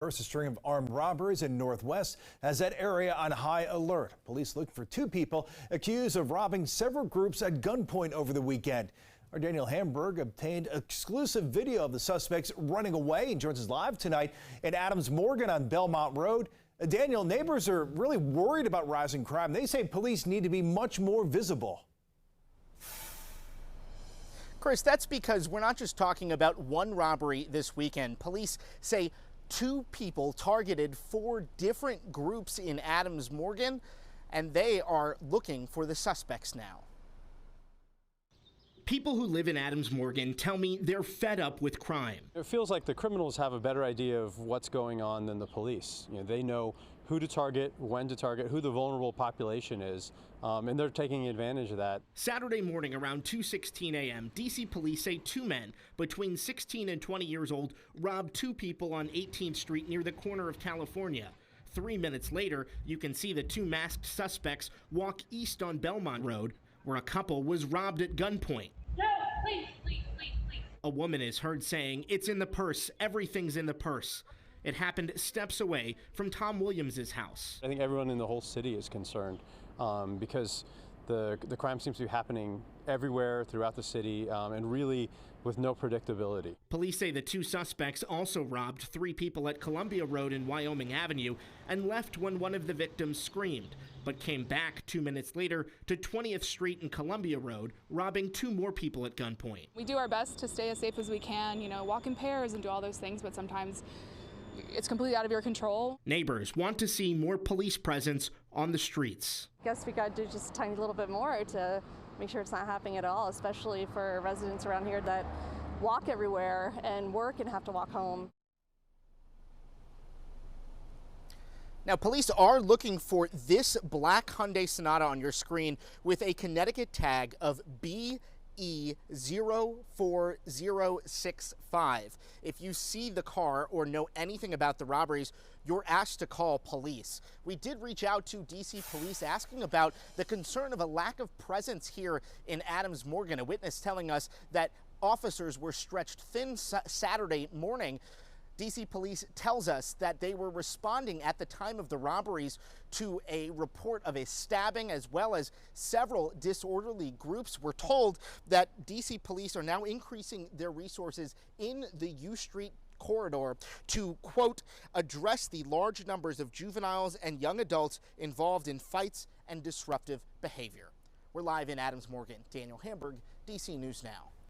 First, a string of armed robberies in Northwest has that area on high alert. Police looking for two people accused of robbing several groups at gunpoint over the weekend. Our Daniel Hamburg obtained exclusive video of the suspects running away and joins us live tonight in Adams Morgan on Belmont Road. Daniel, neighbors are really worried about rising crime. They say police need to be much more visible. Chris, that's because we're not just talking about one robbery this weekend. Police say two people targeted four different groups in Adams Morgan, and they are looking for the suspects now. People who live in Adams Morgan tell me they're fed up with crime. It feels like the criminals have a better idea of what's going on than the police. They know who to target, when to target, who the vulnerable population is, and they're taking advantage of that. Saturday morning around 2:16 a.m., D.C. police say two men between 16 and 20 years old robbed two people on 18th Street near the corner of California. 3 minutes later, you can see the two masked suspects walk east on Belmont Road, where a couple was robbed at gunpoint. No, please. A woman is heard saying, "It's in the purse, everything's in the purse." It happened steps away from Tom Williams' house. I think everyone in the whole city is concerned because the crime seems to be happening everywhere throughout the city and really with no predictability. Police say the two suspects also robbed three people at Columbia Road and Wyoming Avenue and left when one of the victims screamed, but came back 2 minutes later to 20th Street and Columbia Road, robbing two more people at gunpoint. We do our best to stay as safe as we can, walk in pairs and do all those things, but sometimes it's completely out of your control. Neighbors want to see more police presence on the streets. I guess we got to do just a tiny little bit more to make sure it's not happening at all, especially for residents around here that walk everywhere and work and have to walk home. Now, police are looking for this black Hyundai Sonata on your screen with a Connecticut tag of BE04065. If you see the car or know anything about the robberies, you're asked to call police. We did reach out to DC police asking about the concern of a lack of presence here in Adams Morgan. A witness telling us that officers were stretched thin Saturday morning. DC police tells us that they were responding at the time of the robberies to a report of a stabbing as well as several disorderly groups. We're told that DC police are now increasing their resources in the U Street corridor to, quote, address the large numbers of juveniles and young adults involved in fights and disruptive behavior. We're live in Adams Morgan. Daniel Hamburg, DC News Now.